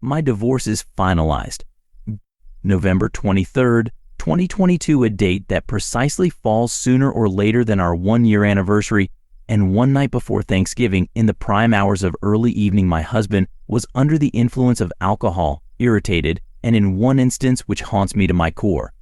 My divorce is finalized. November 23rd, 2022, a date that precisely falls sooner or later than our 1-year anniversary, and one night before Thanksgiving, in the prime hours of early evening, my husband was under the influence of alcohol, irritated, and in one instance which haunts me to my core,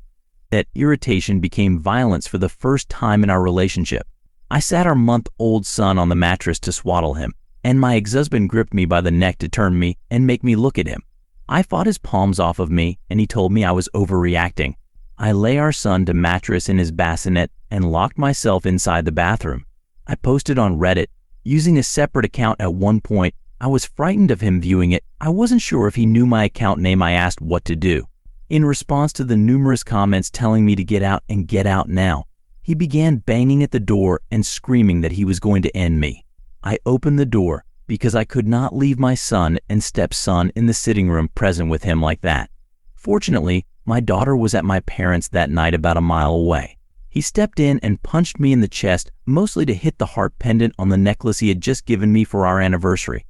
that irritation became violence for the first time in our relationship. I sat our month-old son on the mattress to swaddle him, and my ex-husband gripped me by the neck to turn me and make me look at him. I fought his palms off of me, and he told me I was overreacting. I lay our son to mattress in his bassinet and locked myself inside the bathroom. I posted on Reddit, using a separate account at one point. I was frightened of him viewing it. I wasn't sure if he knew my account name. I asked what to do. In response to the numerous comments telling me to get out and get out now, he began banging at the door and screaming that he was going to end me. I opened the door because I could not leave my son and stepson in the sitting room present with him like that. Fortunately, my daughter was at my parents' that night about a mile away. He stepped in and punched me in the chest, mostly to hit the heart pendant on the necklace he had just given me for our anniversary.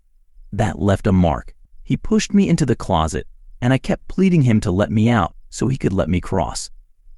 That left a mark. He pushed me into the closet, and I kept pleading him to let me out so he could let me cross.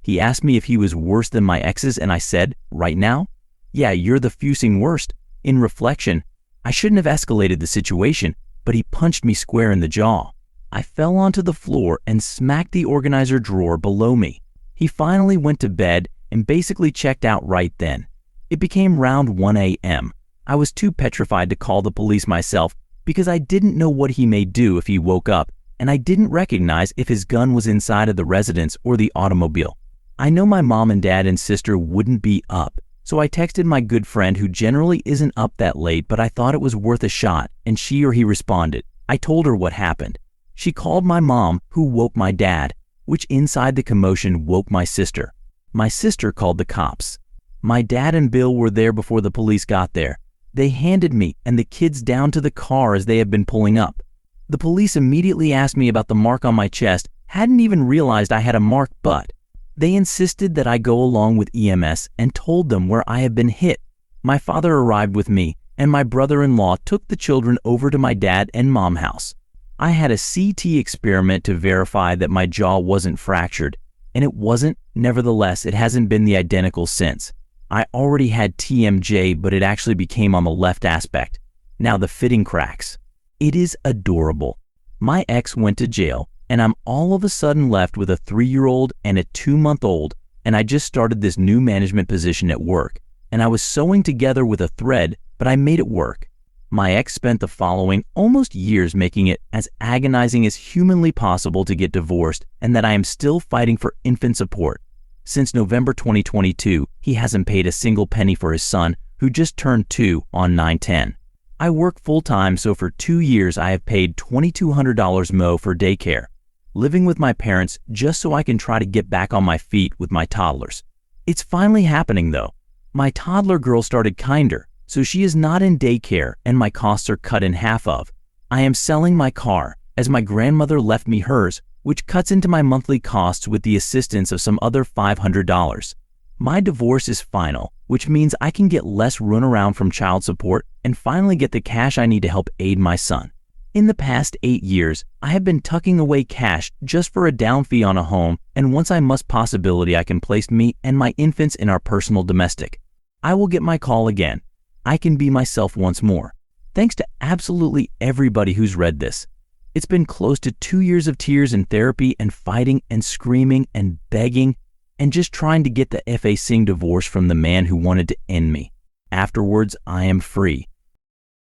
He asked me if he was worse than my exes, and I said, right now? Yeah, you're the fusing worst. In reflection, I shouldn't have escalated the situation, but he punched me square in the jaw. I fell onto the floor and smacked the organizer drawer below me. He finally went to bed and basically checked out right then. It became around 1 a.m. I was too petrified to call the police myself because I didn't know what he may do if he woke up, and I didn't recognize if his gun was inside of the residence or the automobile. I know my mom and dad and sister wouldn't be up, so I texted my good friend who generally isn't up that late, but I thought it was worth a shot, and she or he responded. I told her what happened. She called my mom, who woke my dad, which inside the commotion woke my sister. My sister called the cops. My dad and Bill were there before the police got there. They handed me and the kids down to the car as they had been pulling up. The police immediately asked me about the mark on my chest, hadn't even realized I had a mark, but they insisted that I go along with EMS and told them where I had been hit. My father arrived with me, and my brother-in-law took the children over to my dad and mom house. I had a CT experiment to verify that my jaw wasn't fractured, and it wasn't. Nevertheless, it hasn't been the identical since. I already had TMJ, but it actually became on the left aspect. Now the fitting cracks. It is adorable. My ex went to jail, and I'm all of a sudden left with a 3-year-old and a 2-month-old, and I just started this new management position at work, and I was sewing together with a thread, but I made it work. My ex spent the following almost years making it as agonizing as humanly possible to get divorced, and that I am still fighting for infant support. Since November 2022, he hasn't paid a single penny for his son, who just turned 2 on 9/10. I work full-time, so for 2 years I have paid $2,200 mo for daycare, living with my parents just so I can try to get back on my feet with my toddlers. It's finally happening though. My toddler girl started kinder, so she is not in daycare and my costs are cut in half of. I am selling my car, as my grandmother left me hers, which cuts into my monthly costs with the assistance of some other $500. My divorce is final, which means I can get less runaround from child support and finally get the cash I need to help aid my son. In the past 8 years, I have been tucking away cash just for a down fee on a home, and once I must possibility I can place me and my infants in our personal domestic. I will get my call again. I can be myself once more. Thanks to absolutely everybody who's read this. It's been close to 2 years of tears and therapy and fighting and screaming and begging and just trying to get the F.A. Singh divorce from the man who wanted to end me. Afterwards, I am free.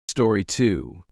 Story 2.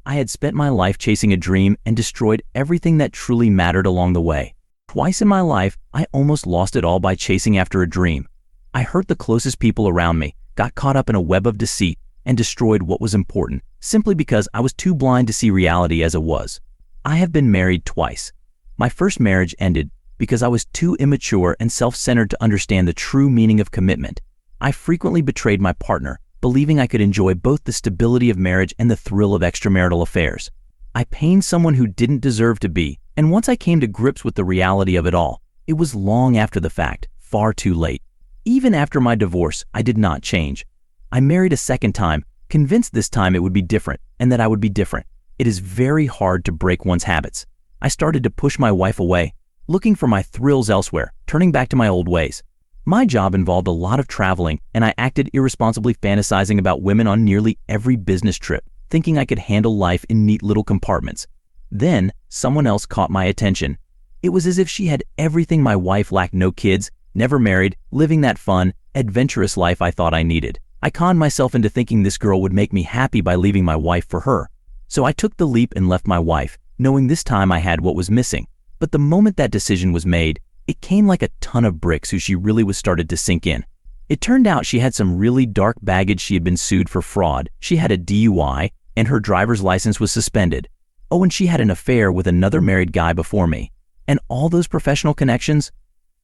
I had spent my life chasing a dream and destroyed everything that truly mattered along the way. Twice in my life, I almost lost it all by chasing after a dream. I hurt the closest people around me, got caught up in a web of deceit, and destroyed what was important, simply because I was too blind to see reality as it was. I have been married twice. My first marriage ended because I was too immature and self-centered to understand the true meaning of commitment. I frequently betrayed my partner, believing I could enjoy both the stability of marriage and the thrill of extramarital affairs. I pained someone who didn't deserve to be, and once I came to grips with the reality of it all, it was long after the fact, far too late. Even after my divorce, I did not change. I married a second time, convinced this time it would be different and that I would be different. It is very hard to break one's habits. I started to push my wife away, looking for my thrills elsewhere, turning back to my old ways. My job involved a lot of traveling, and I acted irresponsibly, fantasizing about women on nearly every business trip, thinking I could handle life in neat little compartments. Then, someone else caught my attention. It was as if she had everything my wife lacked: no kids, never married, living that fun, adventurous life I thought I needed. I conned myself into thinking this girl would make me happy by leaving my wife for her. So I took the leap and left my wife, knowing this time I had what was missing. But the moment that decision was made, it came like a ton of bricks who she really was started to sink in. It turned out she had some really dark baggage. She had been sued for fraud, she had a DUI, and her driver's license was suspended. Oh, and she had an affair with another married guy before me. And all those professional connections?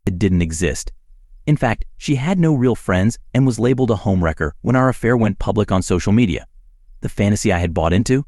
It didn't exist. In fact, she had no real friends and was labeled a homewrecker when our affair went public on social media. The fantasy I had bought into?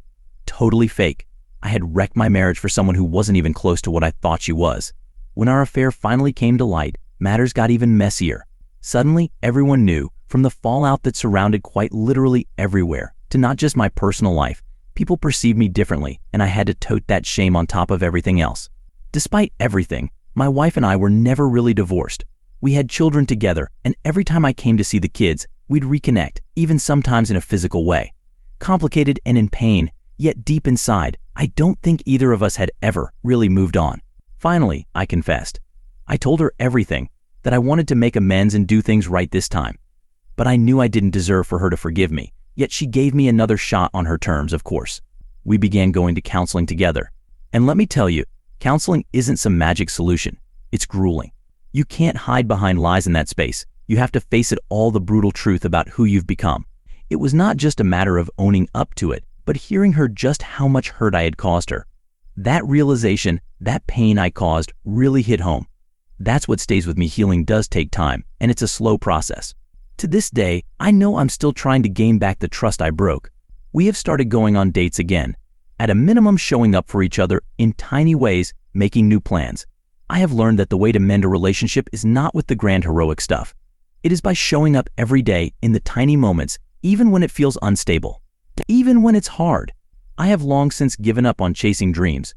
Totally fake. I had wrecked my marriage for someone who wasn't even close to what I thought she was. When our affair finally came to light, matters got even messier. Suddenly, everyone knew, from the fallout that surrounded quite literally everywhere, to not just my personal life. People perceived me differently, and I had to tote that shame on top of everything else. Despite everything, my wife and I were never really divorced. We had children together, and every time I came to see the kids, we'd reconnect, even sometimes in a physical way. Complicated and in pain, yet deep inside, I don't think either of us had ever really moved on. Finally, I confessed. I told her everything, that I wanted to make amends and do things right this time. But I knew I didn't deserve for her to forgive me, yet she gave me another shot on her terms, of course. We began going to counseling together. And let me tell you, counseling isn't some magic solution. It's grueling. You can't hide behind lies in that space. You have to face it all, the brutal truth about who you've become. It was not just a matter of owning up to it, but hearing her just how much hurt I had caused her. That realization, that pain I caused, really hit home. That's what stays with me. Healing does take time, and it's a slow process. To this day, I know I'm still trying to gain back the trust I broke. We have started going on dates again. At a minimum, showing up for each other in tiny ways, making new plans. I have learned that the way to mend a relationship is not with the grand heroic stuff. It is by showing up every day in the tiny moments, even when it feels unstable. Even when it's hard. I have long since given up on chasing dreams.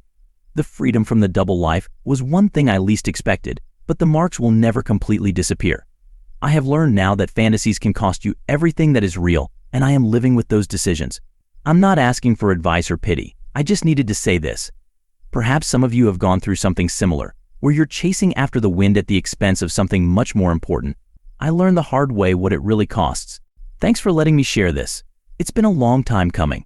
The freedom from the double life was one thing I least expected, but the marks will never completely disappear. I have learned now that fantasies can cost you everything that is real, and I am living with those decisions. I'm not asking for advice or pity. I just needed to say this. Perhaps some of you have gone through something similar, where you're chasing after the wind at the expense of something much more important. I learned the hard way what it really costs. Thanks for letting me share this. It's been a long time coming.